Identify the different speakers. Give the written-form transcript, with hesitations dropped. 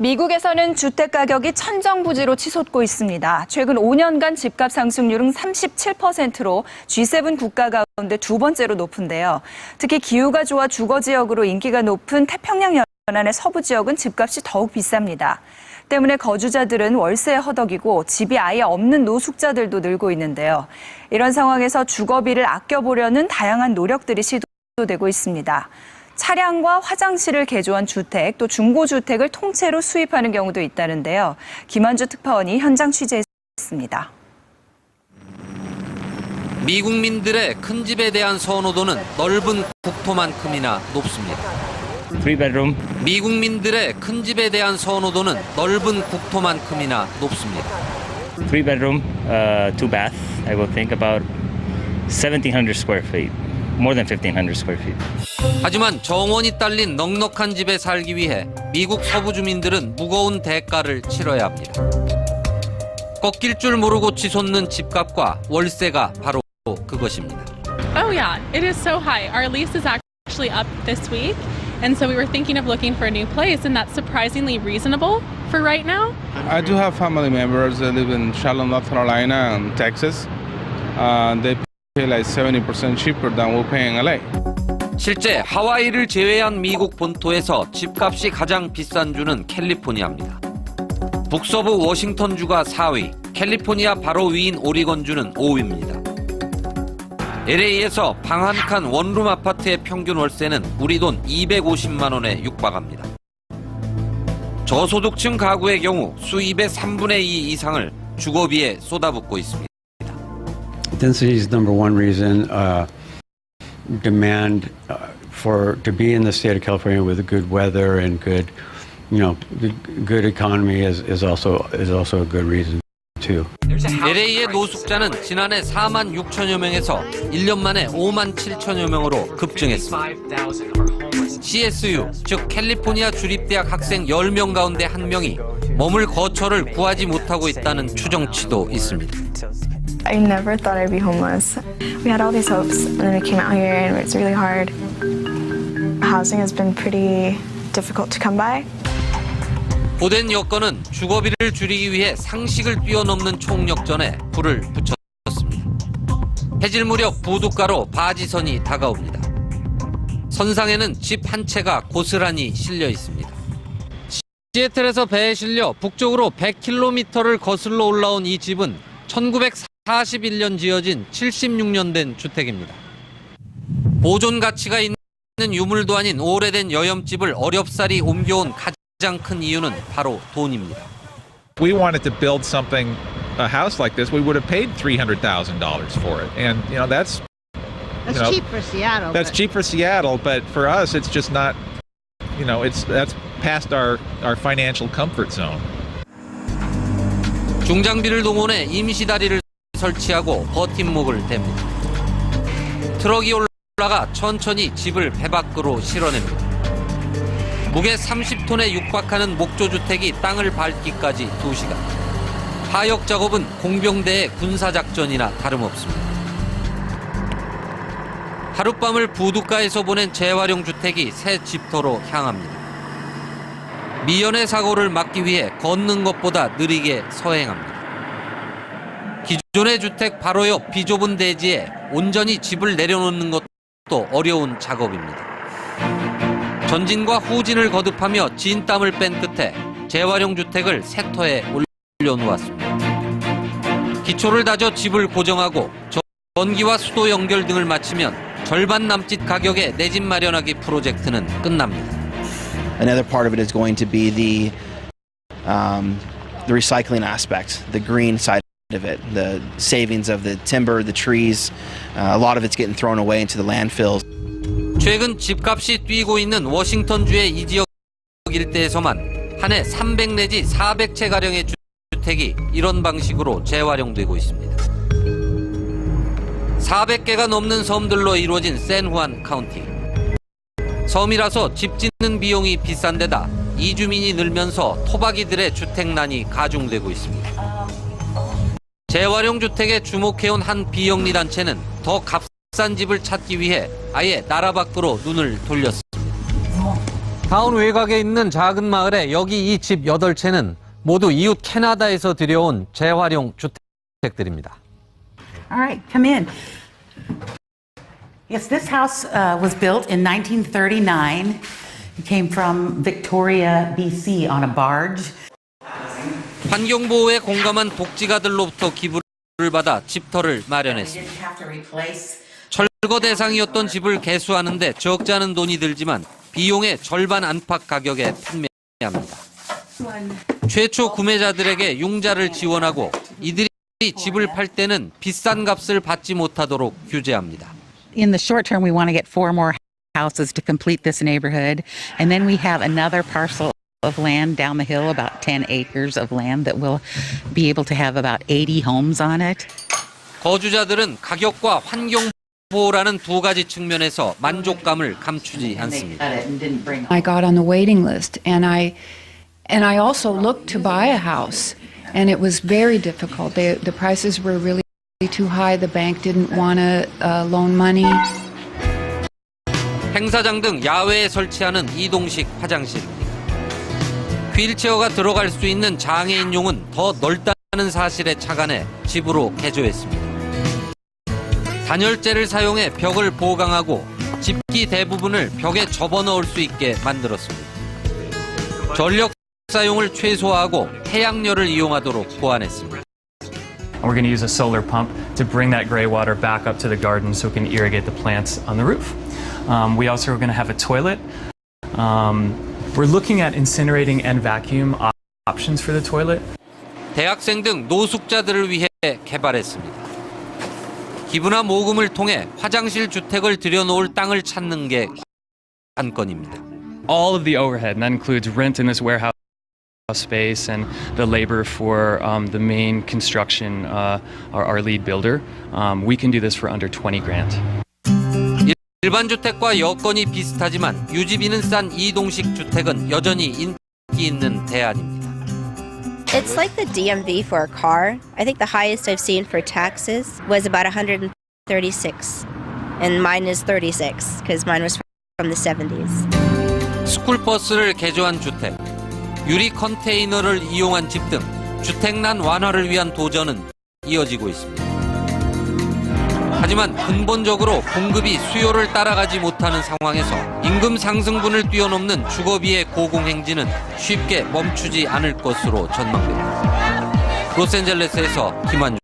Speaker 1: 미국에서는 주택 가격이 천정부지로 치솟고 있습니다. 최근 5년간 집값 상승률은 37%로 G7 국가 가운데 두 번째로 높은데요. 특히 기후가 좋아 주거 지역으로 인기가 높은 태평양 연안의 서부 지역은 집값이 더욱 비쌉니다. 때문에 거주자들은 월세에 허덕이고 집이 아예 없는 노숙자들도 늘고 있는데요. 이런 상황에서 주거비를 아껴보려는 다양한 노력들이 시도되고 있습니다. 차량과 화장실을 개조한 주택, 또 중고주택을 통째로 수입하는 경우도 있다는데요. 김한주 특파원이 현장 취재했습니다.
Speaker 2: 미국민들의 큰 집에 대한 선호도는 넓은 국토만큼이나 높습니다.
Speaker 3: 3-bedroom.
Speaker 2: 미국민들의 큰 집에 대한 선호도는 넓은 국토만큼이나 높습니다.
Speaker 3: 3-bedroom, 2-bath. I will think about 1,700 square feet. More than 1,500 square feet.
Speaker 2: 하지만 정원이 딸린 넉넉한 집에 살기 위해 미국 서부 주민들은 무거운 대가를 치러야 합니다. 꺾일 줄 모르고 치솟는 집값과 월세가 바로 그것입니다.
Speaker 4: Oh yeah, it is so high. Our lease is actually up this week, and so we were thinking of looking for a new place, and that's surprisingly reasonable for right now.
Speaker 5: I do have family members that live in Charlotte, North Carolina, and Texas. They pay like 70% cheaper than we're paying in LA.
Speaker 2: 실제 하와이를 제외한 미국 본토에서 집값이 가장 비싼 주는 캘리포니아입니다. 북서부 워싱턴주가 4위, 캘리포니아 바로 위인 오리건주는 5위입니다. LA에서 방 한 칸 원룸 아파트의 평균 월세는 우리 돈 250만 원에 육박합니다. 저소득층 가구의 경우 수입의 3분의 2 이상을 주거비에 쏟아붓고 있습니다.
Speaker 6: Density is number one reason. Demand to be in the state of California with good weather and good, good economy is also a good reason too.
Speaker 2: LA의 노숙자는 지난해 4만 6천여 명에서 1년 만에 5만 7천여 명으로 급증했습니다. CSU, 즉 캘리포니아 주립대학 학생 10명 가운데 1명이 머물 거처를 구하지 못하고 있다는 추정치도 있습니다.
Speaker 7: I never thought I'd be homeless. We had all these hopes, and then we came out here, and it's really hard. Housing has been pretty difficult to come by.
Speaker 2: 고된 여건은 주거비를 줄이기 위해 상식을 뛰어넘는 총력전에 불을 붙였습니다. 해질 무렵 부둣가로 바지선이 다가옵니다. 선상에는 집 한 채가 고스란히 실려 있습니다. 시애틀에서 배에 실려 북쪽으로 100km를 거슬러 올라온 이 집은 1941년 지어진 76년 된 주택입니다. 보존 가치가 있는 유물도 아닌 오래된 여염집을 어렵사리 옮겨온 가장 큰 이유는 바로 돈입니다.
Speaker 8: We wanted to build a house like this. We would have paid $300,000 for it, and that's
Speaker 9: cheap for Seattle.
Speaker 8: That's cheap for Seattle, but for us, it's just not. That's past our financial comfort zone.
Speaker 2: 중장비를 동원해 임시다리를 설치하고 버팀목을 댑니다. 트럭이 올라가 천천히 집을 배 밖으로 실어냅니다. 무게 30톤에 육박하는 목조주택이 땅을 밟기까지 2시간. 하역 작업은 공병대의 군사작전이나 다름없습니다. 하룻밤을 부둣가에서 보낸 재활용 주택이 새 집터로 향합니다. 미연의 사고를 막기 위해 걷는 것보다 느리게 서행합니다. 기존의 주택 바로 옆 비좁은 대지에 온전히 집을 내려놓는 것도 어려운 작업입니다. 전진과 후진을 거듭하며 진땀을 뺀 끝에 재활용 주택을 새 터에 올려놓았습니다. 기초를 다져 집을 고정하고 전기와 수도 연결 등을 마치면 절반 남짓 가격의 내 집 마련하기 프로젝트는 끝납니다.
Speaker 10: Another part of it is going to be the recycling aspect, the green side of it, the savings of the timber, the trees. A lot of it's getting thrown away into the landfills.
Speaker 2: 최근 집값이 뛰고 있는 워싱턴주의 이 지역 일대에서만 한 해 300 내지 400채 가량의 주택이 이런 방식으로 재활용되고 있습니다. 400개가 넘는 섬들로 이루어진 샌후안 카운티. 섬이라서 집 짓는 비용이 비싼 데다 이주민이 늘면서 토박이들의 주택난이 가중되고 있습니다. 재활용 주택에 주목해온 한 비영리 단체는 더 값싼 집을 찾기 위해 아예 나라 밖으로 눈을 돌렸습니다. 타운 외곽에 있는 작은 마을에 여기 이 집 8채는 모두 이웃 캐나다에서 들여온 재활용 주택들입니다.
Speaker 11: All right, come in. Yes, this house was built in 1939. It came from Victoria, BC on a barge.
Speaker 2: 환경보호에 공감한 독지가들로부터 기부를 받아 집터를 마련했습니다. 철거 대상이었던 집을 개수하는데 적지 않은 돈이 들지만 비용의 절반 안팎 가격에 판매합니다. 최초 구매자들에게 융자를 지원하고 이들이 집을 팔 때는 비싼 값을 받지 못하도록 규제합니다.
Speaker 11: In the short term, we want to get 4 more houses to complete this neighborhood. And then we have another parcel of land down the hill, about 10 acres of land that will be able to have about 80 homes on it.
Speaker 2: 거주자들은 가격과 환경 보호라는 두 가지 측면에서 만족감을 감추지 않습니다.
Speaker 12: I got on the waiting list and I also looked to buy a house and it was very difficult. The prices were really too high. The bank didn't want to loan money.
Speaker 2: 행사장 등 야외에 설치하는 이동식 화장실. 휠체어가 들어갈 수 있는 장애인용은 더 넓다는 사실에 착안해 집으로 개조했습니다. 단열재를 사용해 벽을 보강하고 집기 대부분을 벽에 접어넣을 수 있게 만들었습니다. 전력 사용을 최소화하고 태양열을 이용하도록 보완했습니다.
Speaker 13: We're going to use a solar pump to bring that gray water back up to the garden so it can irrigate the plants on the roof. We also are going to have a toilet. We're looking at incinerating and vacuum options for the toilet.
Speaker 2: 대학생 등 노숙자들을 위해 개발했습니다. 기부나 모금을 통해 화장실 주택을 들여놓을 땅을 찾는 게 관건입니다.
Speaker 13: All of the overhead, and that includes rent in this warehouse space and the labor for the main construction, our lead builder. We can do this for under 20 grand.
Speaker 2: 일반 주택과 여건이 비슷하지만 유지비는 싼 이동식 주택은 여전히 인기 있는 대안입니다.
Speaker 14: It's like the DMV for a car. I think the highest I've seen for taxes was about 136, and mine is 36 because mine was from the 70s.
Speaker 2: 스쿨버스를 개조한 주택, 유리 컨테이너를 이용한 집 등 주택난 완화를 위한 도전은 이어지고 있습니다. 하지만 근본적으로 공급이 수요를 따라가지 못하는 상황에서 임금 상승분을 뛰어넘는 주거비의 고공행진은 쉽게 멈추지 않을 것으로 전망됩니다. 로스앤젤레스에서 김환주